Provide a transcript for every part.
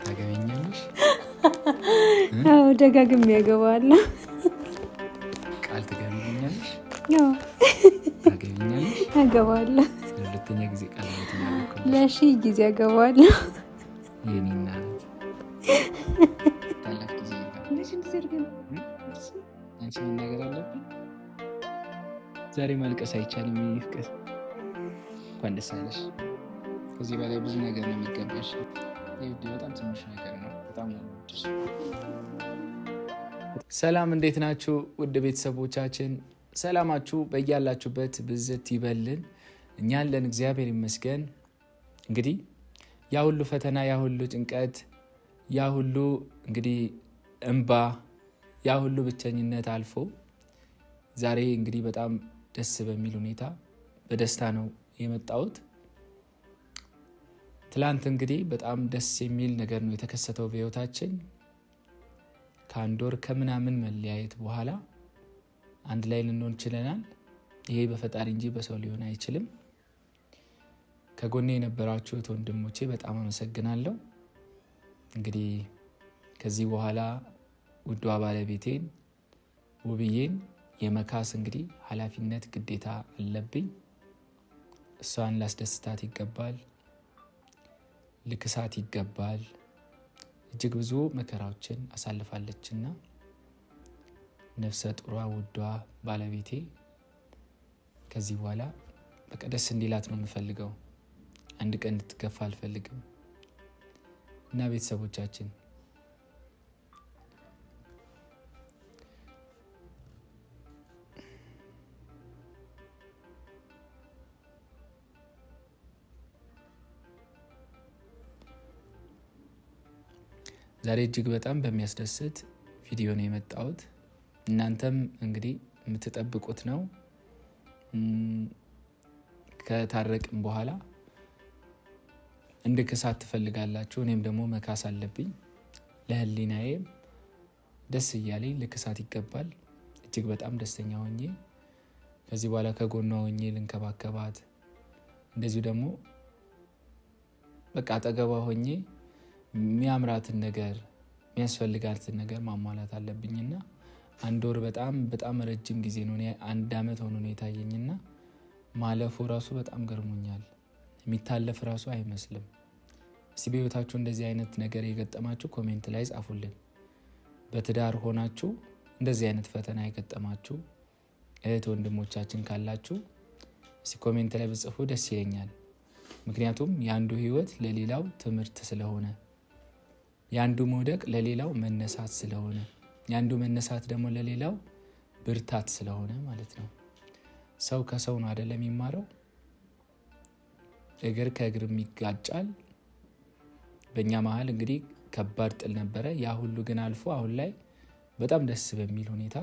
ታገቢኛለሽ? አዎ ደጋግሜ ያገባዋለሁ። ቃል ትገቢኛለሽ? አዎ ታገቢኛለሽ? አገባዋለሁ። ለሁለተኛ ጊዜ ቃል ትገቢኛለሽ? ለሺህ ጊዜ አገባዋለሁ። የኔ እናት ታላቅ ጊዜ አንቺ መናገር አለብን። ዛሬ ማልቀስ አይቻልም። ይፍቀስ። እንኳን ደስ አለሽ። ከዚህ በላይ ብዙ ነገር ነው የሚገባሽ። በጣም ትንሽ ነገር ነው። በጣም ነው። ሰላም፣ እንዴት ናችሁ ውድ ቤተሰቦቻችን? ሰላማችሁ በያላችሁበት ብዝት ይበልን። እኛ አለን፣ እግዚአብሔር ይመስገን። እንግዲህ ያ ሁሉ ፈተና፣ ያ ሁሉ ጭንቀት፣ ያ ሁሉ እንግዲህ እንባ፣ ያ ሁሉ ብቸኝነት አልፎ ዛሬ እንግዲህ በጣም ደስ በሚል ሁኔታ በደስታ ነው የመጣሁት። ትላንት እንግዲህ በጣም ደስ የሚል ነገር ነው የተከሰተው በህይወታችን። ከአንድ ወር ከምናምን መለያየት በኋላ አንድ ላይ ልንሆን ችለናል። ይሄ በፈጣሪ እንጂ በሰው ሊሆን አይችልም። ከጎኔ የነበራችሁት ወንድሞቼ በጣም አመሰግናለሁ። እንግዲህ ከዚህ በኋላ ውዷ ባለቤቴን ውብዬን የመካስ እንግዲህ ኃላፊነት ግዴታ አለብኝ። እሷን ላስደስታት ይገባል፣ ልክሳት ይገባል። እጅግ ብዙ መከራዎችን አሳልፋለችና ነፍሰ ጡሯ ውዷ ባለቤቴ ከዚህ በኋላ በቃ ደስ እንዲላት ነው የምፈልገው። አንድ ቀን እንድትገፋ አልፈልግም። እና ቤተሰቦቻችን ዛሬ እጅግ በጣም በሚያስደስት ቪዲዮ ነው የመጣሁት። እናንተም እንግዲህ የምትጠብቁት ነው። ከታረቅም በኋላ እንድክሳት ትፈልጋላችሁ። እኔም ደግሞ መካስ አለብኝ። ለህሊናዬም ደስ እያለኝ ልክሳት ይገባል። እጅግ በጣም ደስተኛ ሆኜ ከዚህ በኋላ ከጎኗ ሆኜ ልንከባከባት፣ እንደዚሁ ደግሞ በቃ አጠገቧ ሆኜ የሚያምራትን ነገር የሚያስፈልጋትን ነገር ማሟላት አለብኝና አንድ ወር በጣም በጣም ረጅም ጊዜ ነው። 1 ዓመት ሆኖ ነው የታየኝና ማለፉ ራሱ በጣም ገርሞኛል። የሚታለፍ ራሱ አይመስልም። እስቲ በህይወታችሁ እንደዚህ አይነት ነገር የገጠማችሁ ኮሜንት ላይ ጻፉልን። በትዳር ሆናችሁ እንደዚህ አይነት ፈተና የገጠማችሁ እህት ወንድሞቻችን ካላችሁ እስቲ ኮሜንት ላይ ብጽፉ ደስ ይለኛል። ምክንያቱም የአንዱ ህይወት ለሌላው ትምህርት ስለሆነ፣ የአንዱ መውደቅ ለሌላው መነሳት ስለሆነ፣ የአንዱ መነሳት ደግሞ ለሌላው ብርታት ስለሆነ ማለት ነው። ሰው ከሰው ነው አይደለም የሚማረው። እግር ከእግርም ይጋጫል። በእኛ መሀል እንግዲህ ከባድ ጥል ነበረ። ያ ሁሉ ግን አልፎ አሁን ላይ በጣም ደስ በሚል ሁኔታ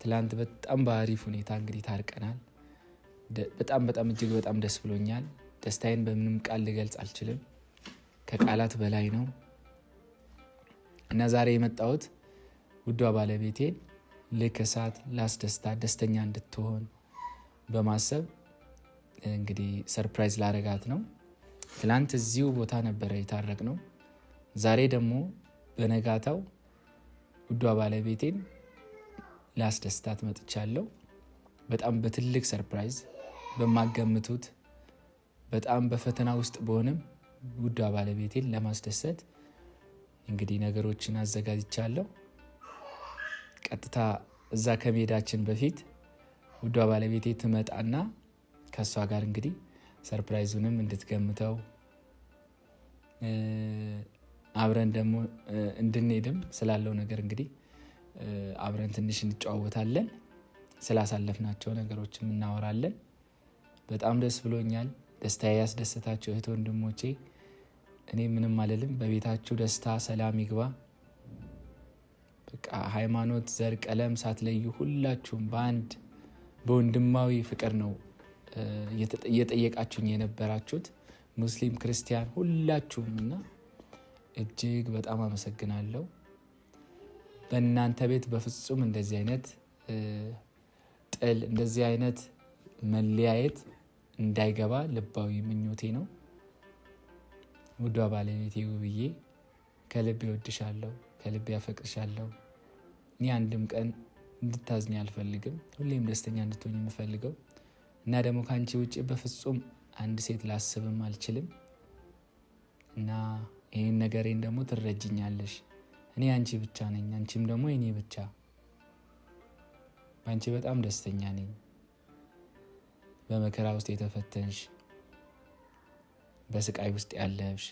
ትላንት በጣም በአሪፍ ሁኔታ እንግዲህ ታርቀናል። በጣም በጣም እጅግ በጣም ደስ ብሎኛል። ደስታዬን በምንም ቃል ልገልጽ አልችልም። ከቃላት በላይ ነው እና ዛሬ የመጣሁት ውዷ ባለቤቴን ልክሳት፣ ላስደስታት፣ ደስተኛ እንድትሆን በማሰብ እንግዲህ ሰርፕራይዝ ላረጋት ነው። ትላንት እዚሁ ቦታ ነበረ የታረቅ ነው። ዛሬ ደግሞ በነጋታው ውዷ ባለቤቴን ላስደስታት መጥቻለሁ። በጣም በትልቅ ሰርፕራይዝ፣ በማገምቱት በጣም በፈተና ውስጥ በሆንም ውዷ ባለቤቴን ለማስደሰት እንግዲህ ነገሮችን አዘጋጅቻለሁ። ቀጥታ እዛ ከመሄዳችን በፊት ውዷ ባለቤቴ ትመጣና ከእሷ ጋር እንግዲህ ሰርፕራይዙንም እንድትገምተው አብረን ደግሞ እንድንሄድም ስላለው ነገር እንግዲህ አብረን ትንሽ እንጨዋወታለን። ስላሳለፍናቸው ነገሮችም እናወራለን። በጣም ደስ ብሎኛል። ደስታዬ ያስደሰታችሁ እህት ወንድሞቼ እኔ ምንም አልልም። በቤታችሁ ደስታ ሰላም ይግባ። በቃ ሃይማኖት፣ ዘር፣ ቀለም ሳትለዩ ሁላችሁም በአንድ በወንድማዊ ፍቅር ነው እየጠየቃችሁኝ የነበራችሁት፣ ሙስሊም ክርስቲያን ሁላችሁም እና እጅግ በጣም አመሰግናለሁ። በእናንተ ቤት በፍጹም እንደዚህ አይነት ጥል፣ እንደዚህ አይነት መለያየት እንዳይገባ ልባዊ ምኞቴ ነው። ውዷ ባለቤቴ ውብዬ ከልቤ እወድሻለሁ፣ ከልቤ ያፈቅርሻለሁ። እኔ አንድም ቀን እንድታዝኝ አልፈልግም። ሁሌም ደስተኛ እንድትሆኝ የምፈልገው እና ደግሞ ከአንቺ ውጭ በፍጹም አንድ ሴት ላስብም አልችልም እና ይህን ነገሬን ደግሞ ትረጅኛለሽ። እኔ አንቺ ብቻ ነኝ፣ አንቺም ደግሞ እኔ ብቻ። በአንቺ በጣም ደስተኛ ነኝ። በመከራ ውስጥ የተፈተንሽ፣ በስቃይ ውስጥ ያለብሽ፣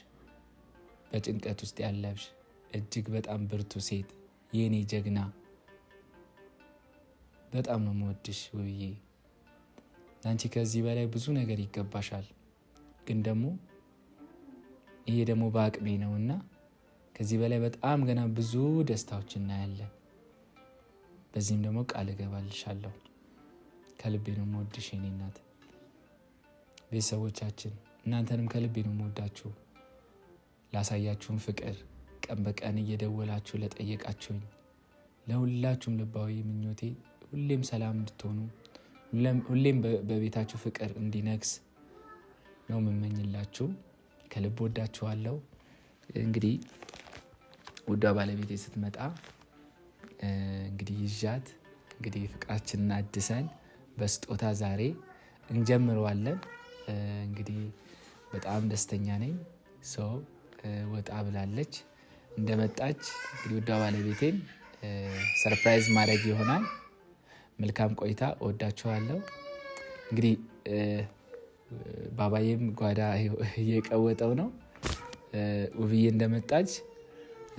በጭንቀት ውስጥ ያለብሽ እጅግ በጣም ብርቱ ሴት፣ የኔ ጀግና፣ በጣም ነው የምወድሽ ውብዬ። አንቺ ከዚህ በላይ ብዙ ነገር ይገባሻል። ግን ደግሞ ይሄ ደግሞ በአቅሜ ነው እና ከዚህ በላይ በጣም ገና ብዙ ደስታዎች እናያለን። በዚህም ደግሞ ቃል እገባልሻለሁ። ከልቤ ነው የምወድሽ የኔ እናት። ቤተሰቦቻችን እናንተንም ከልቤ ነው የምወዳችሁ። ላሳያችሁን ፍቅር ቀን በቀን እየደወላችሁ ለጠየቃችሁኝ ለሁላችሁም ልባዊ ምኞቴ ሁሌም ሰላም እንድትሆኑ፣ ሁሌም በቤታችሁ ፍቅር እንዲነግስ ነው የምመኝላችሁ። ከልብ ወዳችኋለሁ። እንግዲህ ውዷ ባለቤቴ ስትመጣ እንግዲህ ይዣት እንግዲህ ፍቅራችንን አድሰን በስጦታ ዛሬ እንጀምረዋለን። እንግዲህ በጣም ደስተኛ ነኝ። ሰው ወጣ ብላለች። እንደመጣች እንግዲህ ውዷ ባለቤቴን ሰርፕራይዝ ማድረግ ይሆናል። መልካም ቆይታ። እወዳችኋለሁ። እንግዲህ ባባዬም ጓዳ እየቀወጠው ነው። ውብዬ እንደመጣች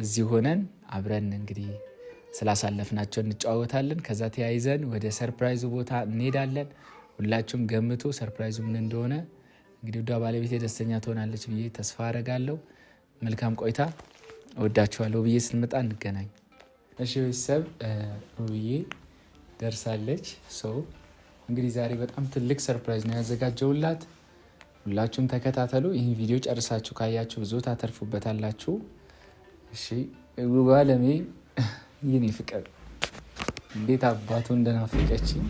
እዚህ ሆነን አብረን እንግዲህ ስላሳለፍናቸው እንጨዋወታለን። ከዛ ተያይዘን ወደ ሰርፕራይዙ ቦታ እንሄዳለን። ሁላችሁም ገምቱ ሰርፕራይዙ ምን እንደሆነ። እንግዲህ ውዷ ባለቤቴ ደስተኛ ትሆናለች ብዬ ተስፋ አደርጋለሁ። መልካም ቆይታ። እወዳችኋለሁ። ውብዬ ስትመጣ እንገናኝ። እሺ ቤተሰብ፣ ውብዬ ደርሳለች። ሰው እንግዲህ ዛሬ በጣም ትልቅ ሰርፕራይዝ ነው ያዘጋጀውላት። ሁላችሁም ተከታተሉ። ይህን ቪዲዮ ጨርሳችሁ ካያችሁ ብዙ ታተርፉበታላችሁ። እሺ ውብ አለሜ የኔ ፍቅር እንዴት አባቱ እንደናፈቀችኝ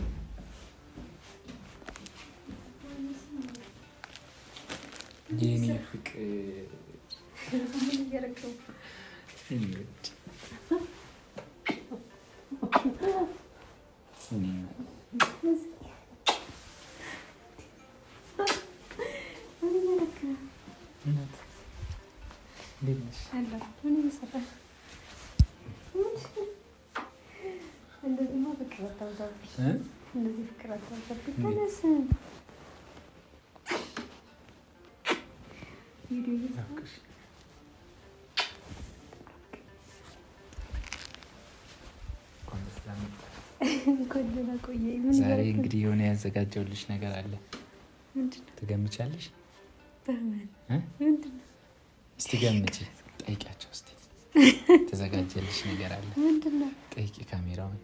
የኔ ፍቅር ዛሬ እንግዲህ የሆነ ያዘጋጀውልሽ ነገር አለ። ትገምቻለሽ? እስቲ ገምቺ። ጠይቂያቸው እስቲ። ተዘጋጀልሽ ነገር አለ። ጠይቂ ካሜራውን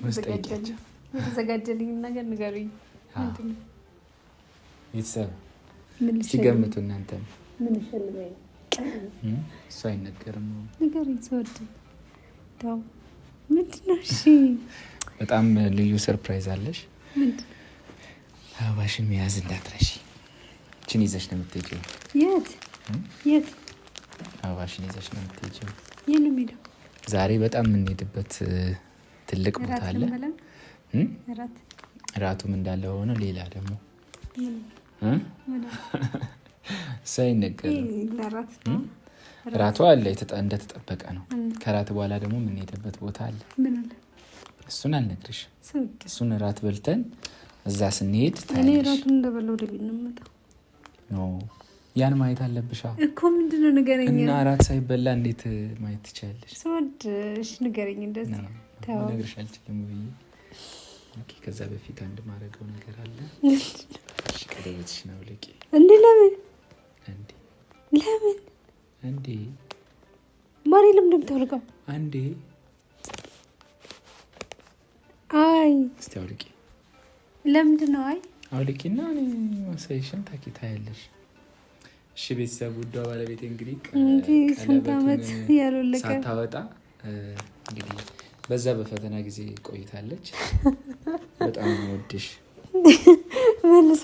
ውስጥ ጠይቂያቸው። የተዘጋጀልኝ ነገር ንገሩኝ። ቤተሰብ ሲገምቱ እናንተ እሱ አይነገርም። ንገሩኝ። ሰወድ ምንድን ነው? እሺ በጣም ልዩ ሰርፕራይዝ አለሽ። አበባሽን መያዝ እንዳትረሺ። እችን ይዘሽ ነው የምትሄጂው። የት የት? አበባሽን ይዘሽ ነው የምትሄጂው። የት ነው የምሄደው? ዛሬ በጣም የምንሄድበት ትልቅ ቦታ አለ። እራቱም እንዳለ ሆኖ ሌላ ደግሞ እሱ አይነገርም። እራቱ አለ እንደተጠበቀ ነው። ከራት በኋላ ደግሞ የምንሄድበት ቦታ አለ። እሱን አልነግርሽም። እሱን እራት በልተን እዛ ስንሄድ እኔ እራቱን እንደበላው ወደ ቤት ነው የምመጣው። ያን ማየት አለብሻ እኮ። ምንድነው ንገረኝ። እና እራት ሳይበላ እንዴት ማየት ትችላለሽ? ሰወድ እሺ ንገረኝ። እንደዚህ ነግርሽ አልችልም ብዬ። ከዛ በፊት አንድ ማድረገው ነገር አለ። ቀለበትሽን አውልቂ። እንዴ? ለምን እንዴ? ለምን እንዴ? ማሪ ለምን እንደምታወልቀው? አንዴ አይ እስቲ አውልቂ። ለምንድን ነው? አይ አውልቂና እኔ ማሳይሽን ታኪታያለሽ። እሺ ቤተሰብ፣ ውዷ ባለቤቴ እንግዲህ ቀለበቱን ሳታወጣ እንግዲህ በዛ በፈተና ጊዜ ቆይታለች። በጣም ወድሽ መልሶ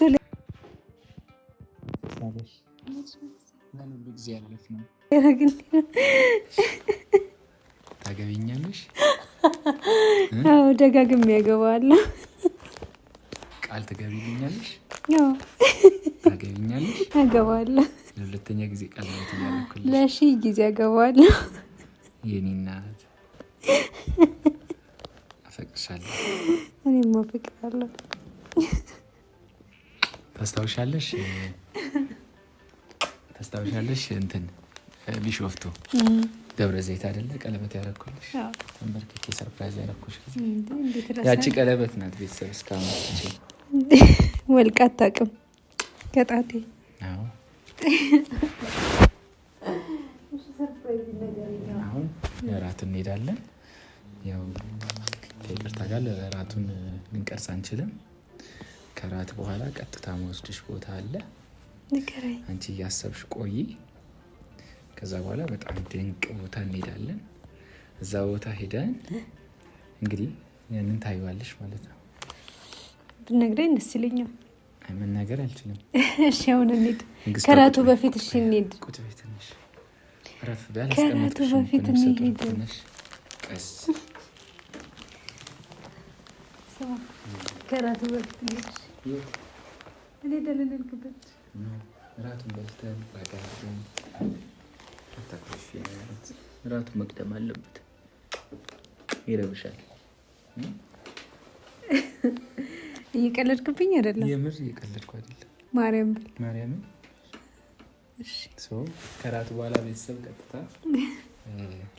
መሰለሽ? ምን ሁሉ ጊዜ ያለፍ ነው። ታገቢኛለሽ? አዎ ደጋግሜ ያገባዋለሁ። ቃል ትገቢልኛለሽ? አዎ ታገቢኛለሽ? አገባዋለሁ። ለሁለተኛ ጊዜ ቃል ነው ያደረኩልሽ። ለሺህ ጊዜ አገባዋለሁ። የኔ እናት አፈቅርሻለሁ። እኔም አፈቅራለሁ። ታስታውሻለሽ እንትን ቢሾፍቱ ደብረ ዘይት አይደለ ቀለበት ያደረኩልሽ? ተንበርክኬ ሰርፕራይዝ ያደረኩሽ ያቺ ቀለበት ናት። ቤተሰብ እስካሁን ወልቃ አታውቅም ከጣቴ። አሁን ለእራት እንሄዳለን። ያው ከይቅርታ ጋር ለእራቱን ልንቀርጽ አንችልም። ከራት በኋላ ቀጥታ መወስድሽ ቦታ አለ። አንቺ እያሰብሽ ቆይ። ከዛ በኋላ በጣም ድንቅ ቦታ እንሄዳለን። እዛ ቦታ ሄደን እንግዲህ ያንን ታይዋለሽ ማለት ነው። ብትነግረኝ ደስ ይለኛል። መናገር አልችልም። እሺ አሁን እንሂድ። ከራቱ በፊት እሺ እንሂድ። ቁጭ በይ ትንሽ ከራቱ በፊት እንሂድ። ቀስ ከራቱ በፊት እንሂድ። እኔ ደለልኩበት። እራቱን በልተን እራቱን መቅደም አለበት። ይረብሻል። እየቀለድክብኝ አይደለም? የምር እየቀለድኩ አይደለም። ማርያምን ከራት በኋላ ቤተሰብ ቀጥታ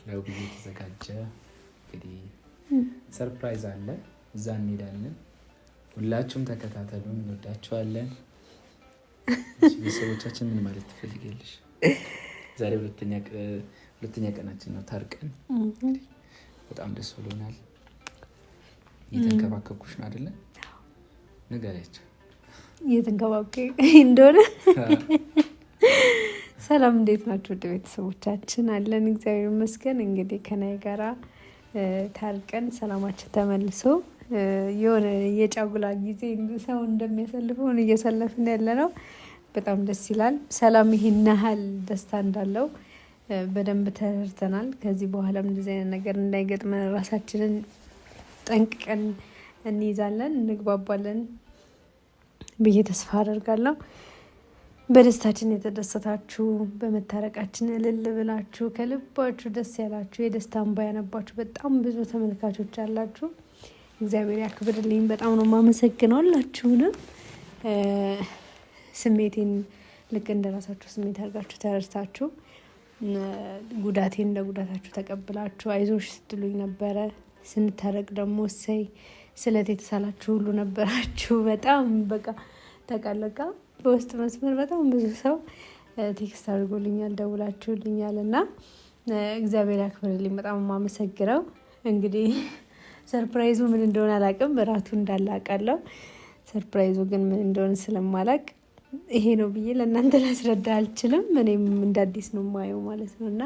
ለውብዬ የተዘጋጀ እንግዲህ ሰርፕራይዝ አለ። እዛ እንሄዳለን። ሁላችሁም ተከታተሉን። እንወዳችኋለን። ቤተሰቦቻችን ምን ማለት ትፈልጊያለሽ? ዛሬ ሁለተኛ ቀናችን ነው ታርቀን። በጣም ደስ ብሎናል። እየተንከባከብኩሽ ነው አይደለ? ንገሪያቸው እየተንከባከብኩ እንደሆነ። ሰላም እንዴት ናቸው ውድ ቤተሰቦቻችን? አለን እግዚአብሔር ይመስገን። እንግዲህ ከናይ ጋራ ታርቀን ሰላማችን ተመልሶ የሆነ የጫጉላ ጊዜ ሰው እንደሚያሳልፈውን እያሳለፍን ያለ ነው። በጣም ደስ ይላል። ሰላም ይሄን ያህል ደስታ እንዳለው በደንብ ተረድተናል። ከዚህ በኋላም እንደዚህ አይነት ነገር እንዳይገጥመን ራሳችንን ጠንቅቀን እንይዛለን፣ እንግባባለን ብዬ ተስፋ አደርጋለሁ። በደስታችን የተደሰታችሁ፣ በመታረቃችን እልል ብላችሁ ከልባችሁ ደስ ያላችሁ፣ የደስታ እንባ ያነባችሁ በጣም ብዙ ተመልካቾች አላችሁ። እግዚአብሔር ያክብርልኝ። በጣም ነው የማመሰግነው ሁላችሁንም። ስሜቴን ልክ እንደራሳችሁ ስሜት አድርጋችሁ ተረድታችሁ ጉዳቴን እንደ ጉዳታችሁ ተቀብላችሁ አይዞሽ ስትሉኝ ነበረ። ስንታረቅ ደግሞ እሰይ ስለት የተሳላችሁ ሁሉ ነበራችሁ። በጣም በቃ ተቃለቃ በውስጥ መስመር በጣም ብዙ ሰው ቴክስት አድርጎልኛል፣ ደውላችሁልኛል እና እግዚአብሔር ያክብርልኝ። በጣም የማመሰግነው። እንግዲህ ሰርፕራይዙ ምን እንደሆነ አላውቅም። እራቱ እንዳለ አውቃለሁ። ሰርፕራይዙ ግን ምን እንደሆነ ስለማላውቅ ይሄ ነው ብዬ ለእናንተ ላስረዳ አልችልም። እኔም እንደ አዲስ ነው የማየው ማለት ነው እና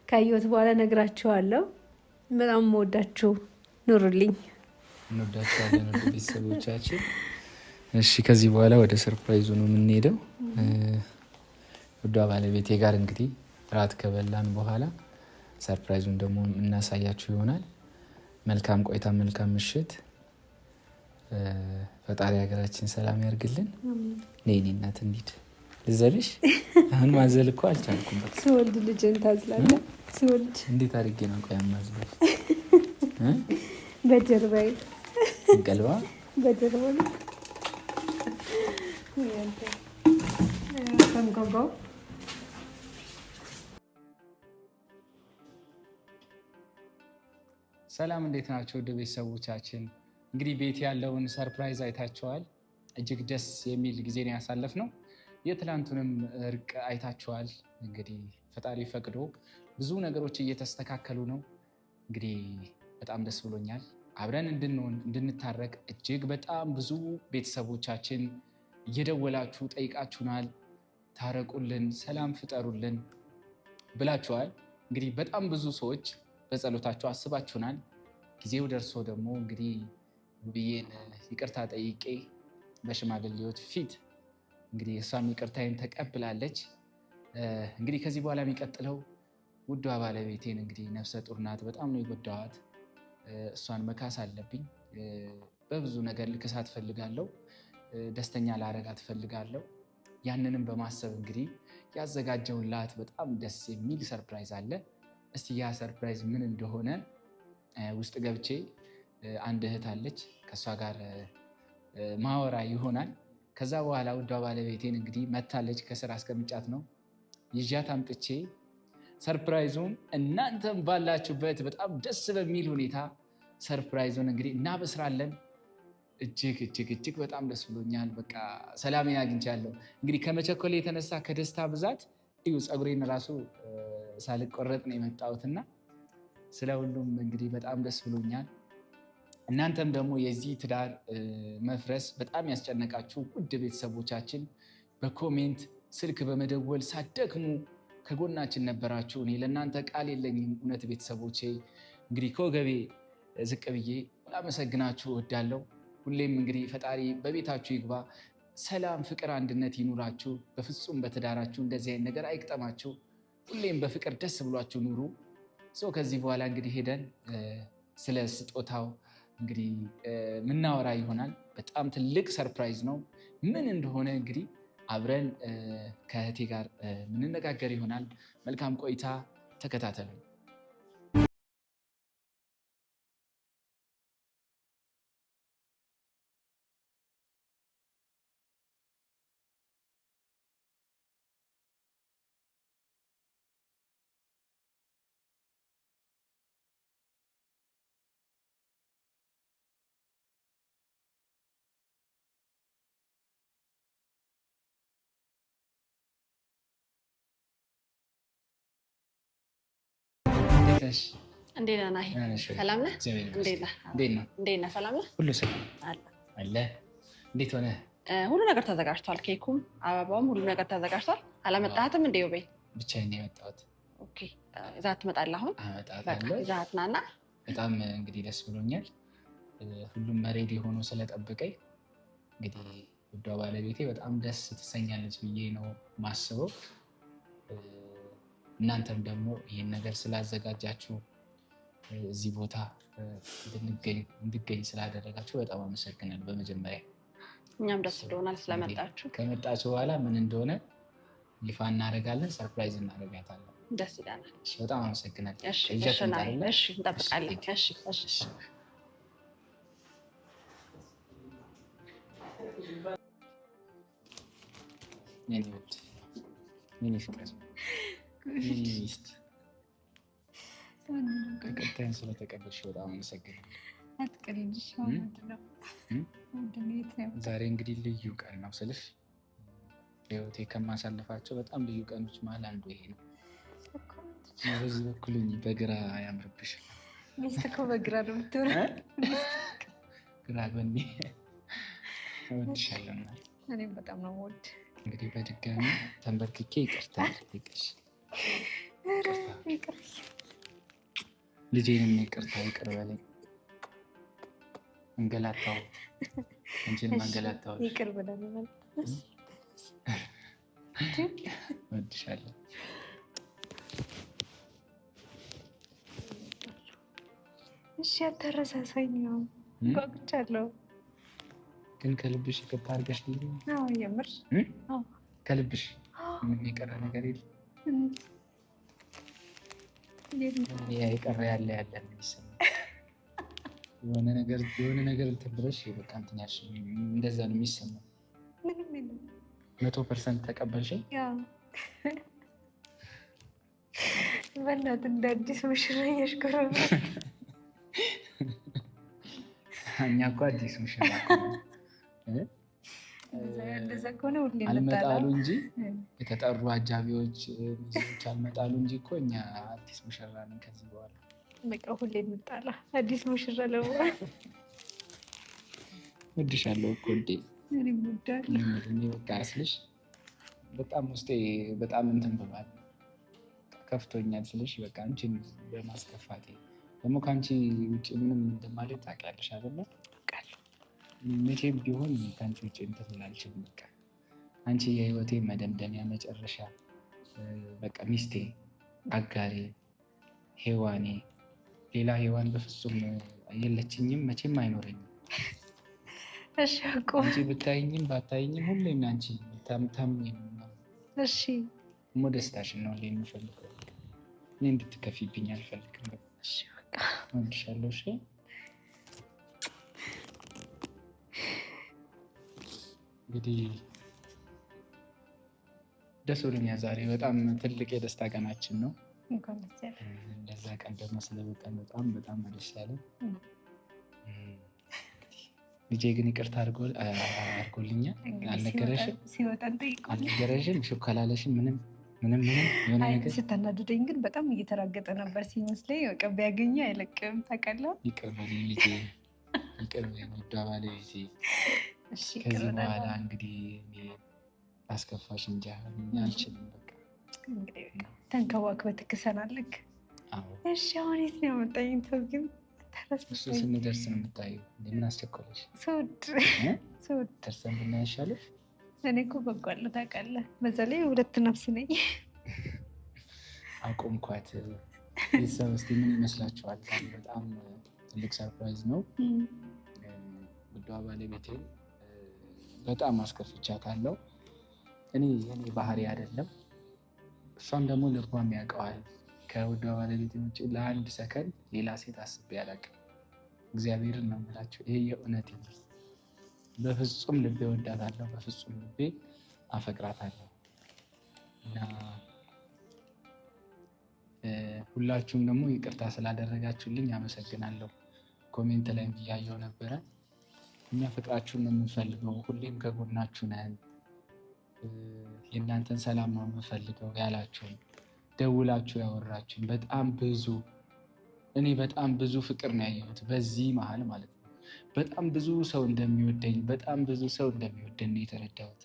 ካየሁት በኋላ ነግራችኋለሁ። በጣም የምወዳችሁ ኑሩልኝ። እንወዳችኋለን ወደ ቤተሰቦቻችን። እሺ ከዚህ በኋላ ወደ ሰርፕራይዙ ነው የምንሄደው። ወደ ባለቤቴ ጋር እንግዲህ እራት ከበላን በኋላ ሰርፕራይዙን ደግሞ እናሳያችሁ ይሆናል። መልካም ቆይታ፣ መልካም ምሽት። ፈጣሪ ሀገራችን ሰላም ያርግልን። ነይ እኔ እናት እንሂድ። ልዘልሽ? አሁን ማዘል እኮ አልቻልኩም። በቃ ስወልድ ልጅን ታዝላለህ። ስወልድ እንዴት አድርጌ ነው ቆይ ማዝልሽ? በጀርባዬ እንቀልባ በጀርባዬ ተንቆቆው። ሰላም እንዴት ናቸው ወደ ቤተሰቦቻችን? እንግዲህ ቤት ያለውን ሰርፕራይዝ አይታችኋል። እጅግ ደስ የሚል ጊዜ ነው ያሳለፍነው። የትላንቱንም እርቅ አይታችኋል። እንግዲህ ፈጣሪ ፈቅዶ ብዙ ነገሮች እየተስተካከሉ ነው። እንግዲህ በጣም ደስ ብሎኛል። አብረን እንድንሆን እንድንታረቅ እጅግ በጣም ብዙ ቤተሰቦቻችን እየደወላችሁ ጠይቃችሁናል። ታረቁልን፣ ሰላም ፍጠሩልን ብላችኋል። እንግዲህ በጣም ብዙ ሰዎች በጸሎታችሁ አስባችሁናል። ጊዜው ደርሶ ደግሞ እንግዲህ ውብዬን ይቅርታ ጠይቄ በሽማግሌዎች ፊት እንግዲህ እሷም ይቅርታዬን ተቀብላለች። እንግዲህ ከዚህ በኋላ የሚቀጥለው ውዷ ባለቤቴን እንግዲህ ነፍሰ ጡር ናት። በጣም ነው የጎዳዋት። እሷን መካስ አለብኝ። በብዙ ነገር ልክሳት ፈልጋለሁ። ደስተኛ ላረጋት ፈልጋለሁ። ያንንም በማሰብ እንግዲህ ያዘጋጀውላት በጣም ደስ የሚል ሰርፕራይዝ አለ። እስቲ ያ ሰርፕራይዝ ምን እንደሆነ ውስጥ ገብቼ አንድ እህት አለች ከእሷ ጋር ማወራ ይሆናል። ከዛ በኋላ ውዷ ባለቤቴን እንግዲህ መታለች፣ ከስራ አስቀምጫት ነው ይዣት አምጥቼ ሰርፕራይዙን እናንተም ባላችሁበት በጣም ደስ በሚል ሁኔታ ሰርፕራይዙን እንግዲህ እናበስራለን። እጅግ እጅግ እጅግ በጣም ደስ ብሎኛል። በቃ ሰላሜን አግኝቻለሁ። እንግዲህ ከመቸኮሌ የተነሳ ከደስታ ብዛት እዩ ፀጉሬን ራሱ ሳልቆረጥ ነው የመጣሁትና ስለ ሁሉም እንግዲህ በጣም ደስ ብሎኛል። እናንተም ደግሞ የዚህ ትዳር መፍረስ በጣም ያስጨነቃችሁ ውድ ቤተሰቦቻችን በኮሜንት ስልክ በመደወል ሳትደክሙ ከጎናችን ነበራችሁ። እኔ ለእናንተ ቃል የለኝም። እውነት ቤተሰቦቼ እንግዲህ ከወገቤ ዝቅ ብዬ ላመሰግናችሁ እወዳለሁ። ሁሌም እንግዲህ ፈጣሪ በቤታችሁ ይግባ፣ ሰላም፣ ፍቅር፣ አንድነት ይኑራችሁ። በፍጹም በትዳራችሁ እንደዚህ አይነት ነገር አይቅጠማችሁ። ሁሌም በፍቅር ደስ ብሏችሁ ኑሩ። ከዚህ በኋላ እንግዲህ ሄደን ስለ ስጦታው እንግዲህ ምናወራ ይሆናል። በጣም ትልቅ ሰርፕራይዝ ነው። ምን እንደሆነ እንግዲህ አብረን ከእህቴ ጋር ምንነጋገር ይሆናል። መልካም ቆይታ፣ ተከታተሉ። እንዴት ነህ? ሰላም ነህ? እንዴት ነህ? ሰላም ነህ? ሁሉ ሰላም አለ። እንዴት ሆነ? ሁሉ ነገር ተዘጋጅቷል። ኬኩም፣ አበባውም ሁሉ ነገር ተዘጋጅቷል። አላመጣሃትም? እንዴ ቤ ብቻዬን ነው የመጣሁት። ኦኬ፣ ይዛት ትመጣለህ? አሁን ይዛት ናና። በጣም እንግዲህ ደስ ብሎኛል። ሁሉም መሬድ የሆኑ ስለጠብቀኝ እንግዲህ ውዷ ባለቤቴ በጣም ደስ ትሰኛለች ብዬ ነው ማስበው። እናንተም ደግሞ ይህን ነገር ስላዘጋጃችሁ እዚህ ቦታ እንድገኝ ስላደረጋችሁ በጣም አመሰግናለሁ። በመጀመሪያ እኛም ደስ ብሎናል ስለመጣችሁ። ከመጣችሁ በኋላ ምን እንደሆነ ይፋ እናደርጋለን፣ ሰርፕራይዝ እናደርጋታለን። ደስ ይላል። በጣም አመሰግናለሁ። እንጠብቃለን። የኔ ፍቅር ሚስት ቀጣይን ስለተቀበልሽ በጣም አመሰግናለሁ። ዛሬ እንግዲህ ልዩ ቀን ነው ስልሽ በህይወቴ ከማሳልፋቸው በጣም ልዩ ቀኖች መሀል አንዱ ይሄ ነው። በዚህ በኩል በግራ ያምርብሽ። ሚስት እኮ በግራ ነው የምትሆነው። ግራ ጎኔ እወድሻለሁ። እኔም በጣም ነው የምወድ። እንግዲህ በድጋሚ ተንበርክኬ ይቅርታ ልጠይቅሽ። ልጄንም ይቅርታ ይቅር በለኝ። እንገላታው እንጂን መንገላታው ይቅር ብለናል። እወድሻለሁ። እሺ አታረሳሳኝ። ጓጉቻለሁ። ግን ከልብሽ ይቅርታ አድርገሽ ልኝ? አዎ የምር ከልብሽ ምን የቀረ ነገር የለም? የቀረ ያለ የሚሰማው የሆነ ነገር እንትን ብለሽ በቃ እንትን ያልሽ እንደዛ ነው የሚሰማው። 100% ተቀበልሽኝ? በእናትህ እንደ አዲስ ሙሽራ እያሽከረመ እኛ እኮ አዲስ ሙሽራ እንደዛ ከሆነ ሁሌ አልመጣሉ እንጂ የተጠሩ አጃቢዎች ሚዜዎች አልመጣሉ እንጂ እኮ እኛ አዲስ ሙሽራ ነን። ከዚህ በኋላ በቃ ሁሌ እንጣላ አዲስ ሙሽራ ለመሆን። እወድሻለሁ እኮ እንዴ! እኔ በቃ ስልሽ በጣም ውስጤ በጣም እንትን ብሏል፣ ከፍቶኛል ስልሽ በቃ አንቺን በማስከፋቴ ደግሞ ከአንቺ ውጭ ምንም እንደማለት ታውቂያለሽ አይደለ? መቼም ቢሆን ከአንቺ ውጭ እንትን አልችልም። በቃ አንቺ የህይወቴ መደምደሚያ መጨረሻ፣ በቃ ሚስቴ፣ አጋሬ፣ ሔዋኔ። ሌላ ሔዋን በፍጹም የለችኝም፣ መቼም አይኖረኝም። አንቺ ብታይኝም ባታይኝም ሁሌም አንቺ ታምኝ ነው። እሺ ሞ ደስታሽን ነው የምፈልገው። እኔ እንድትከፊብኝ አልፈልግም። እሺ በቃ እወድሻለሁ። እሺ እንግዲህ ደስ ብሎኛል። ዛሬ በጣም ትልቅ የደስታ ቀናችን ነው። እንደዛ ቀን ደግሞ ስለበቀን በጣም ደስ ያለን። ልጄ ግን ይቅርታ አድርጎልኛል። አልነገረሽም? ሾካላለሽም? ምንም የሆነ ነገር ስታናድደኝ ግን በጣም እየተራገጠ ነበር ሲመስለኝ። በቃ ቢያገኘ አይለቅም። ታውቃለህ። ይቅር በለኝ ልጄ፣ ይቅር በለኝ ውዷ ባለቤቴ። ከዚህ በኋላ እንግዲህ አስከፋሽ እንጂ አልችልም። በቃ ተንከባክበህ ትክሰናለህ። እሺ አሁን የት ነው ያመጣኝ? ተው ግን እሱ ስንደርስ ነው የምታየው። ምን አስቸኮለሽ? ደርሰን ብናይ ይሻላል። እኔ እኮ በጓለሁ ታውቃለህ። በዛ ላይ 2 ነፍስ ነኝ። አቆምኳት። ቤተሰብ እስኪ ምን ይመስላችኋል? በጣም ትልቅ ሰርፕራይዝ ነው። ውዷ ባለቤቴ በጣም አስከፍቻታለሁ። እኔ የኔ ባህሪ አይደለም፣ እሷም ደግሞ ልቧም ያውቀዋል። ከውዷ ባለቤቴ ውጭ ለአንድ ሰከንድ ሌላ ሴት አስቤ አላውቅም። እግዚአብሔርን ነው የምላቸው። ይሄ የእውነት ነው። በፍጹም ልቤ ወዳታለሁ፣ በፍጹም ልቤ አፈቅራታለሁ። እና ሁላችሁም ደግሞ ይቅርታ ስላደረጋችሁልኝ አመሰግናለሁ። ኮሜንት ላይ እያየሁ ነበረ። እኛ ፍቅራችሁን ነው የምንፈልገው፣ ሁሌም ከጎናችሁ ነን፣ የእናንተን ሰላም ነው የምንፈልገው ያላችሁን፣ ደውላችሁ ያወራችሁን እኔ በጣም ብዙ ፍቅር ነው ያየሁት በዚህ መሀል ማለት ነው። በጣም ብዙ ሰው እንደሚወደኝ፣ በጣም ብዙ ሰው እንደሚወደን የተረዳሁት።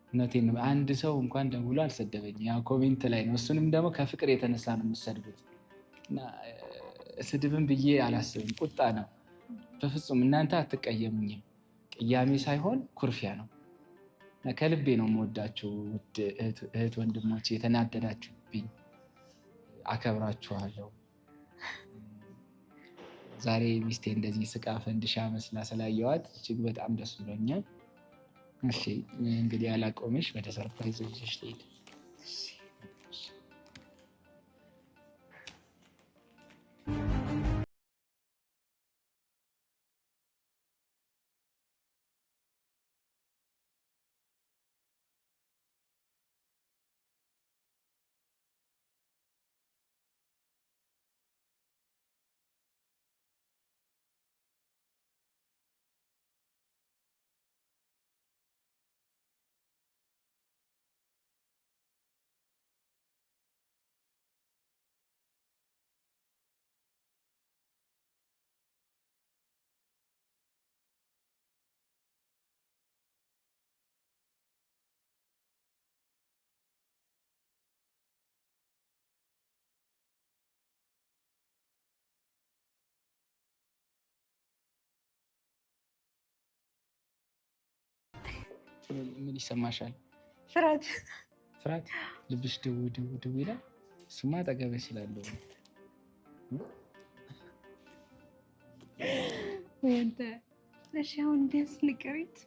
እውነቴን ነው። አንድ ሰው እንኳን ደውሎ አልሰደበኝ። ያው ኮሜንት ላይ ነው። እሱንም ደግሞ ከፍቅር የተነሳ ነው የምትሰድቡት። እና ስድብን ብዬ አላስብም፣ ቁጣ ነው። በፍጹም እናንተ አትቀየሙኝም። ቅያሜ ሳይሆን ኩርፊያ ነው። ከልቤ ነው የምወዳችሁ ውድ እህት ወንድሞች። የተናደዳችሁብኝ አከብራችኋለሁ። ዛሬ ሚስቴ እንደዚህ ስቃ ፈንድሻ መስላ ስላየዋት እጅግ በጣም ደስ ብሎኛል። እሺ እንግዲህ አላቆምሽ፣ ወደ ሰርፕራይዝ ይዤሽ ልሄድ። ምን ይሰማሻል? ፍርሃት። ልብሽ ድው ድው ድው ይላል። እሱማ አጠገብሽ ስላለው አሁን ቢያንስ ንገሪት።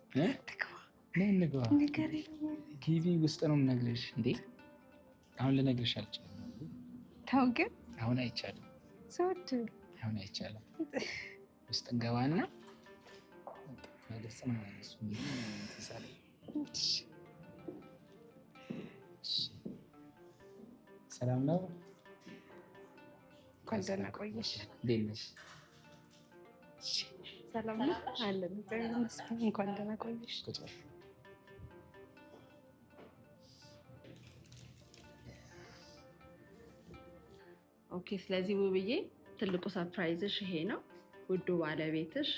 ቲቪ ውስጥ ነው የምነግርሽ እንዴ? አሁን ልነግርሽ አልችልም። ተው ግን አሁን አይቻልም። አሁን አይቻልም። ውስጥ እንገባና መለስ ነው ማለት ነው። ሰላም ነው። እንኳን ደህና ቆየሽ። እንዴት ነሽ? ሰላም ነው አለን። እንኳን ደህና ቆየሽ። ኦኬ። ስለዚህ ውብዬ ትልቁ ሰርፕራይዝሽ ይሄ ነው። ውዱ ባለቤትሽ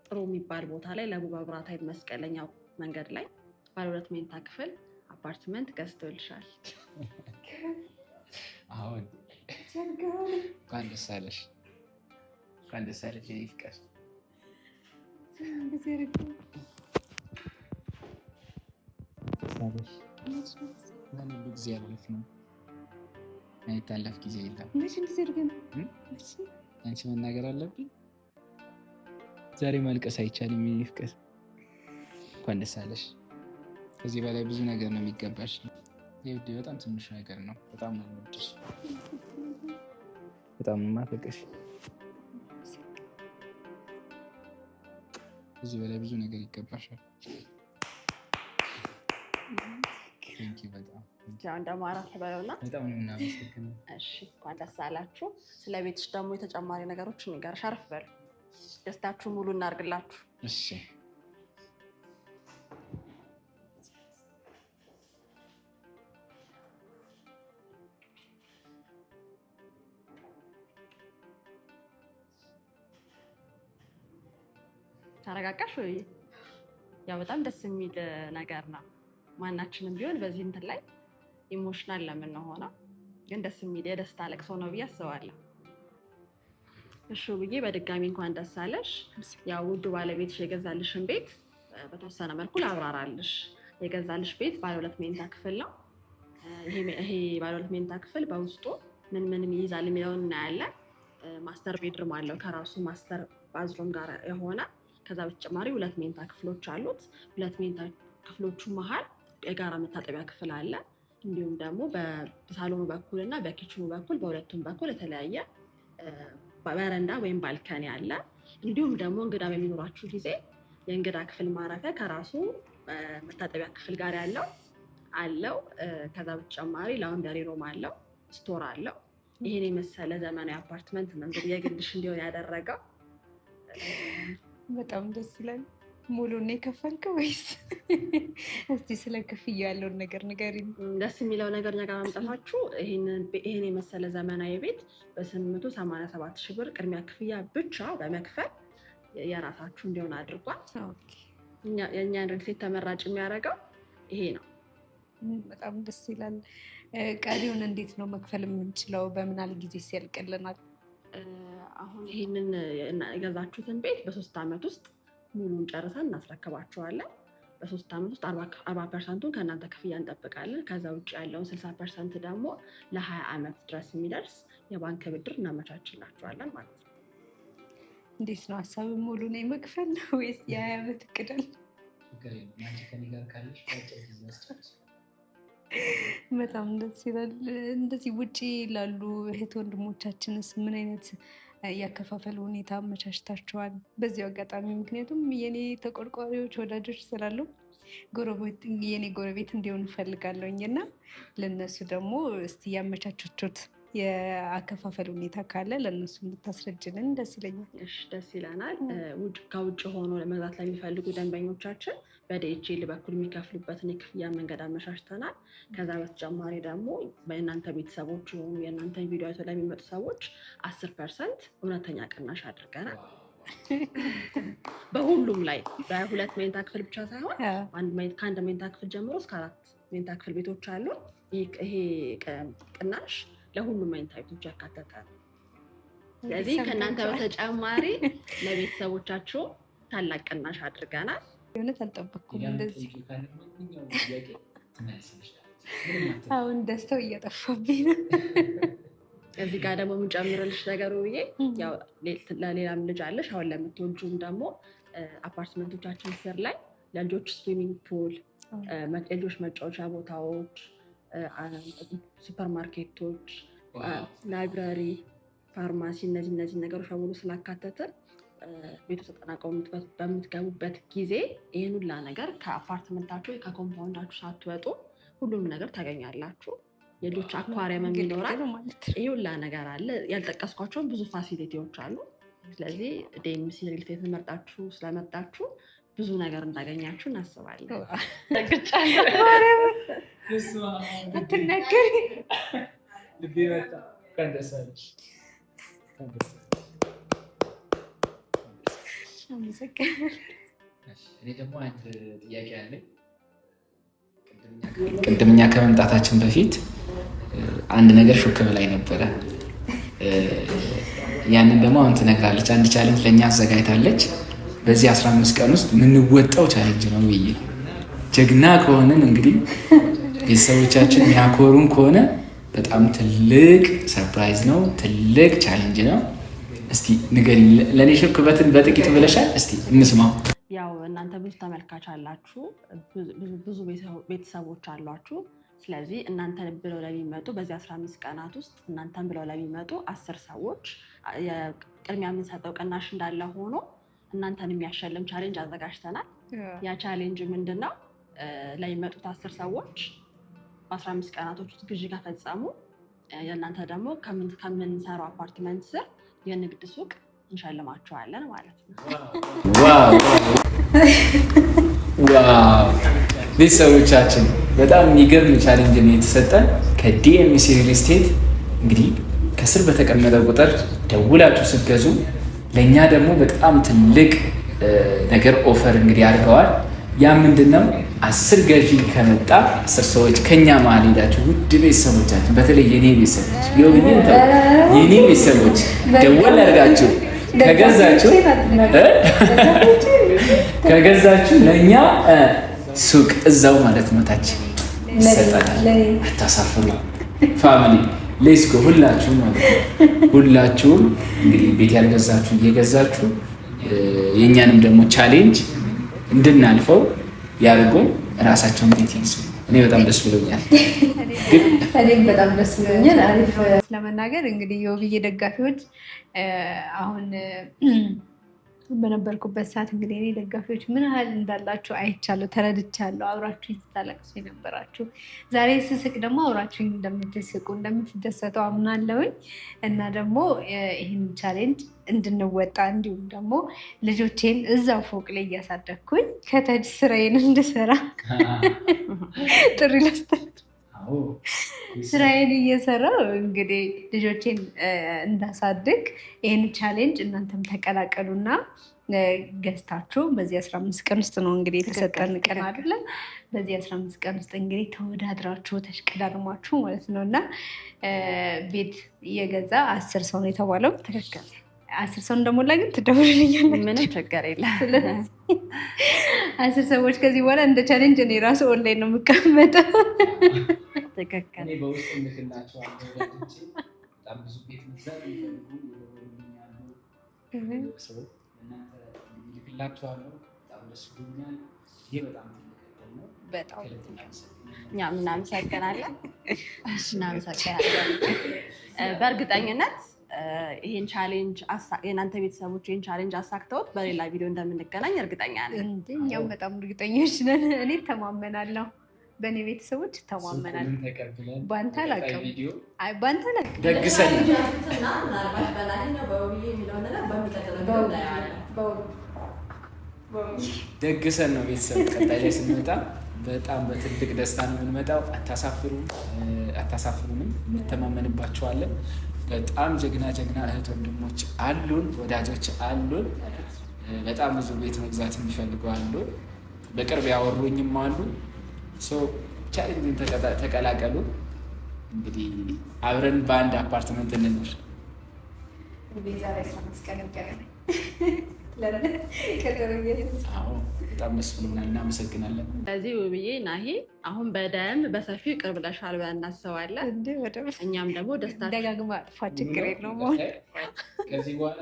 ጥሩ የሚባል ቦታ ላይ ለመብራት ኃይል መስቀለኛው መንገድ ላይ ባለ 2 መኝታ ክፍል አፓርትመንት ገዝቶልሻል። አሁን እንኳን ደስ አለሽ፣ እንኳን ደስ አለሽ የኔ ፍቅር። ነሽ? ምን ሁሉ ጊዜ ያለፍ ነው፣ አይታለፍ ጊዜ የለም። አንቺ መናገር አለብኝ። ዛሬ ማልቀስ አይቻልም። የእኔ ፍቅር እንኳን ደስ አለሽ። ከዚህ በላይ ብዙ ነገር ነው የሚገባሽ። ይኸውልሽ በጣም ትንሽ ነገር ነው። በጣም ነው የምወድሽ፣ በጣም ነው የማፈቅርሽ። ከዚህ በላይ ብዙ ነገር ይገባሻል። በጣም ደግሞ አረፍ በለውና በጣም ነው የምናመሰግነው። እሺ እንኳን ደስ አላችሁ። ስለ ቤትሽ ደግሞ የተጨማሪ ነገሮችን ንገርሽ። አረፍ በሉ፣ ደስታችሁ ሙሉ እናድርግላችሁ። እሺ ተረጋጋሽ ወይ? ያው በጣም ደስ የሚል ነገር ነው። ማናችንም ቢሆን በዚህ እንትን ላይ ኢሞሽናል ለምንሆነው ግን ደስ የሚል የደስታ ለቅሶ ነው ብዬ አስባለሁ። እሺ ብዬ በድጋሚ እንኳን ደስ አለሽ። ያው ውዱ ባለቤትሽ የገዛልሽን ቤት በተወሰነ መልኩ ላብራራልሽ። የገዛልሽ ቤት ባለ2 መኝታ ክፍል ነው። ይሄ ባለ2 መኝታ ክፍል በውስጡ ምን ይይዛል የሚለውን እናያለን። ማስተር ቤድሩም አለው ከራሱ ማስተር ባዝሩም ጋር የሆነ። ከዛ በተጨማሪ 2 መኝታ ክፍሎች አሉት። 2 መኝታ ክፍሎቹ መሀል የጋራ መታጠቢያ ክፍል አለ። እንዲሁም ደግሞ በሳሎኑ በኩል እና በኪችኑ በኩል በሁለቱም በኩል የተለያየ በረንዳ ወይም ባልከኒ አለ። እንዲሁም ደግሞ እንግዳ በሚኖራችሁ ጊዜ የእንግዳ ክፍል ማረፊያ ከራሱ መታጠቢያ ክፍል ጋር አለው። ከዛ በተጨማሪ ላውንደሪ ሩም አለው፣ ስቶር አለው። ይሄን የመሰለ ዘመናዊ አፓርትመንት ነው እንግዲህ የግልሽ እንዲሆን ያደረገው። በጣም ደስ ይላል። ሙሉ ነው የከፈልከው ወይስ? እስቲ ስለ ክፍያ ያለውን ነገር ንገሪኝ። ደስ የሚለው ነገር እኛ ጋር ማምጣታችሁ ይሄን የመሰለ ዘመናዊ ቤት በ887 ሺህ ብር ቅድሚያ ክፍያ ብቻ በመክፈል የራሳችሁ እንዲሆን አድርጓል። የእኛን ሪል ስቴት ተመራጭ የሚያደርገው ይሄ ነው። በጣም ደስ ይላል። ቀሪውን እንዴት ነው መክፈል የምንችለው? በምን ያህል ጊዜ ሲያልቅልናል? አሁን ይህንን የገዛችሁትን ቤት በ3 ዓመት ውስጥ ሙሉን ጨርሰን እናስረክባችኋለን። በ3 ዓመት ውስጥ 40% ከእናንተ ክፍያ እንጠብቃለን። ከዛ ውጭ ያለውን 60% ደግሞ ለ20 ዓመት ድረስ የሚደርስ የባንክ ብድር እናመቻችላችኋለን ማለት ነው። እንዴት ነው ሀሳብ ሙሉ ነው መክፈል ነው ወይስ የ20 ዓመት እቅዳል? በጣም ደስ ይላል። እንደዚህ ውጭ ላሉ እህት ወንድሞቻችንስ ምን አይነት ያከፋፈል ሁኔታ አመቻችታችኋል? በዚሁ አጋጣሚ ምክንያቱም የኔ ተቆርቋሪዎች ወዳጆች ስላሉ የኔ ጎረቤት እንዲሆን እፈልጋለሁኝ እና ለእነሱ ደግሞ እስቲ ያመቻቾቹት የአከፋፈል ሁኔታ ካለ ለእነሱ እንድታስረጅልን ደስ ይለኛል። ደስ ይለናል። ከውጭ ሆኖ ለመግዛት ለሚፈልጉ ደንበኞቻችን በዲኤችኤል በኩል የሚከፍሉበትን የክፍያ መንገድ አመቻችተናል። ከዛ በተጨማሪ ደግሞ በእናንተ ቤተሰቦች የሆኑ የእናንተን ቪዲዮ አይቶ ለሚመጡ ሰዎች 10% እውነተኛ ቅናሽ አድርገናል። በሁሉም ላይ በ2 መኝታ ክፍል ብቻ ሳይሆን ከ1 መኝታ ክፍል ጀምሮ እስከ 4 መኝታ ክፍል ቤቶች አሉ። ይሄ ቅናሽ ለሁሉም መኝታ ቤቶች ያካተተ ነው። ስለዚህ ከእናንተ በተጨማሪ ለቤተሰቦቻችሁ ታላቅ ቅናሽ አድርገናል። እውነት አልጠበቅኩም እንደዚህ። አሁን ደስታው እየጠፋብኝ ነው። እዚህ ጋር ደግሞ የምንጨምርልሽ ነገሩ ብዬ ያው ለሌላም ልጅ አለሽ። አሁን ለምትወልጂም ደግሞ አፓርትመንቶቻችን ስር ላይ ለልጆች ስዊሚንግ ፑል፣ የልጆች መጫወቻ ቦታዎች፣ ሱፐር ማርኬቶች፣ ላይብራሪ፣ ፋርማሲ እነዚህ ነገሮች በሙሉ ስላካተትን ቤቱ ተጠናቀው በምትገቡበት ጊዜ ይህን ሁላ ነገር ከአፓርትመንታችሁ ከኮምፓውንዳችሁ ሳትወጡ ሁሉንም ነገር ታገኛላችሁ። የልጆች አኳሪየም የሚኖራል። ይህ ሁላ ነገር አለ። ያልጠቀስኳቸውን ብዙ ፋሲሊቲዎች አሉ። ስለዚህ ዴምሲ ሪል ስቴትን መርጣችሁ ስለመጣችሁ ብዙ ነገር እንዳገኛችሁ እናስባለን። አትናገሪ። እኔ ደግሞ አንድ ጥያቄ አለኝ። ቅድምኛ ከመምጣታችን በፊት አንድ ነገር ሹክ ብላኝ ነበረ። ያንን ደግሞ አሁን ትነግራለች። አንድ ቻሌንጅ ለእኛ አዘጋጅታለች። በዚህ 15 ቀን ውስጥ የምንወጣው ቻሌንጅ ነው ብዬ ጀግና ከሆንን እንግዲህ ቤተሰቦቻችን የሚያኮሩን ከሆነ በጣም ትልቅ ሰርፕራይዝ ነው፣ ትልቅ ቻሌንጅ ነው። እስቲ ንገሪኝ፣ ለእኔ ሽክበትን በጥቂቱ ብለሻል። እስቲ እንስማው። ያው እናንተ ብዙ ተመልካች አላችሁ፣ ብዙ ቤተሰቦች አሏችሁ። ስለዚህ እናንተን ብለው ለሚመጡ በዚህ 15 ቀናት ውስጥ እናንተን ብለው ለሚመጡ 10 ሰዎች ቅድሚያ የምንሰጠው ቅናሽ እንዳለ ሆኖ እናንተን የሚያሸልም ቻሌንጅ አዘጋጅተናል። ያ ቻሌንጅ ምንድን ነው? ለሚመጡት 10 ሰዎች በ15 ቀናቶች ውስጥ ግዢ ከፈጸሙ የእናንተ ደግሞ ከምንሰራው አፓርትመንት ስር የንግድ ሱቅ እንሸልማቸዋለን ማለት ነው። ዋው! ቤተሰቦቻችን በጣም የሚገርም ቻሌንጅ ነው የተሰጠን ከዲኤምሲ ሪል ስቴት። እንግዲህ ከስር በተቀመጠ ቁጥር ደውላችሁ ስትገዙ ለእኛ ደግሞ በጣም ትልቅ ነገር ኦፈር እንግዲህ አድርገዋል። ያ ምንድን ነው? 10 ገዢ ከመጣ 10 ሰዎች ከኛ መሀል ሄዳችሁ ውድ ቤተሰቦቻችን፣ በተለይ የኔ ቤተሰቦች የኔ ቤተሰቦች ደወል አድርጋችሁ ከገዛችሁ ለእኛ ሱቅ እዛው ማለት ነው ታች ይሰጠናል። አታሳፍሩ ፋሚሊ ሌስኮ ሁላችሁም ማለት ነው። ሁላችሁም እንግዲህ ቤት ያልገዛችሁ እየገዛችሁ የእኛንም ደግሞ ቻሌንጅ እንድናልፈው ያድርጉን። ራሳቸውን ቤት ይግዙ። እኔ በጣም ደስ ብሎኛል። እኔም በጣም ደስ ብሎኛል። አሪፍ ለመናገር እንግዲህ የውብዬ ደጋፊዎች አሁን በነበርኩበት ሰዓት እንግዲህ እኔ ደጋፊዎች ምን ያህል እንዳላችሁ አይቻለሁ፣ ተረድቻለሁ። አብራችሁ ስታለቅሱ የነበራችሁ ዛሬ ስስቅ ደግሞ አብራችሁ እንደምትስቁ እንደምትደሰቱ አምናለሁኝ እና ደግሞ ይህን ቻሌንጅ እንድንወጣ እንዲሁም ደግሞ ልጆቼን እዛው ፎቅ ላይ እያሳደግኩኝ ከታች ስራዬን እንድሰራ ጥሪ ለስተት ስራዬን እየሰራው እንግዲህ ልጆቼን እንዳሳድግ ይህን ቻሌንጅ እናንተም ተቀላቀሉና ገዝታችሁ በዚህ 15 ቀን ውስጥ ነው እንግዲህ የተሰጠን ቀን አይደለም። በዚህ 15 ቀን ውስጥ እንግዲህ ተወዳድራችሁ ተሽቀዳድማችሁ ማለት ነው እና ቤት እየገዛ 10 ሰው ነው የተባለው። ትክክል 10 ሰው እንደሞላ ግን ትደውልልኛለች። ምንም ችግር የለም። ስለዚህ 10 ሰዎች ከዚህ በኋላ እንደ ቻሌንጅ እኔ ራሱ ኦንላይን ነው የምቀመጠው። ትክክል። በውስጥ ልክላቸዋለሁ። በጣም ብዙ ቤት መግዛት ልክላቸዋለሁ። በጣም ደስ ብሎኛል። ይህ በጣም እኛም እናመሰግናለን። በእርግጠኝነት ይህን ቻሌንጅ የእናንተ ቤተሰቦች ይህን ቻሌንጅ አሳክተውት በሌላ ቪዲዮ እንደምንገናኝ እርግጠኛ ነን። እኛም በጣም እርግጠኞች ነን። እኔ ተማመናለሁ፣ በእኔ ቤተሰቦች ተማመናለሁ። በአንተ አላውቅም፣ ደግሰን ደግሰን ነው ቤተሰብ ቀጣይ ላይ ስንመጣ በጣም በትልቅ ደስታ ነው የምንመጣው። አታሳፍሩንም፣ እንተማመንባቸዋለን። በጣም ጀግና እህት ወንድሞች አሉን፣ ወዳጆች አሉን። በጣም ብዙ ቤት መግዛት የሚፈልጉ አሉ፣ በቅርብ ያወሩኝም አሉ። ቻሌንጅን ተቀላቀሉ። እንግዲህ አብረን በአንድ አፓርትመንት እንኖር። በጣም ደስ ብሎናል። እናመሰግናለን። ስለዚህ ውብዬ ናሂ አሁን በደንብ በሰፊው ይቅር ብለሻል ብለን እናስባለን። እኛም ደግሞ ደስታ ደጋግማ አጥፋ ችግር የለውም። ከዚህ በኋላ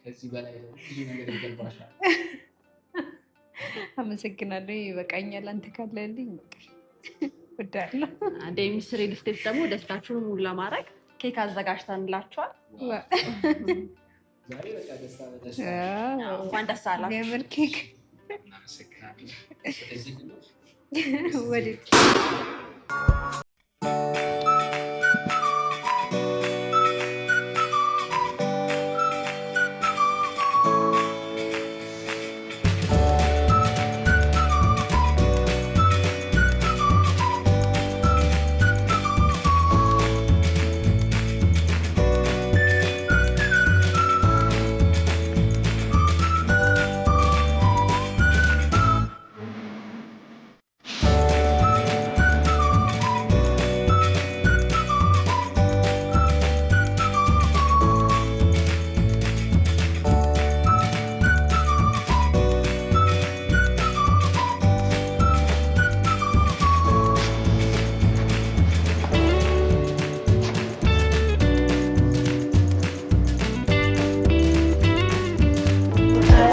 ከዚህ በላይ ብዙ ነገር ይገባሻል። አመሰግናለሁ። ይበቃኛል። አንተ ካለልኝ ወዳለሁ። ዲኤምሲ ሪል ስቴት ደግሞ ደስታችሁን ሙሉ ለማድረግ ኬክ አዘጋጅተንላችኋል። እንኳን ደስ አላችሁ። የምር ኬክ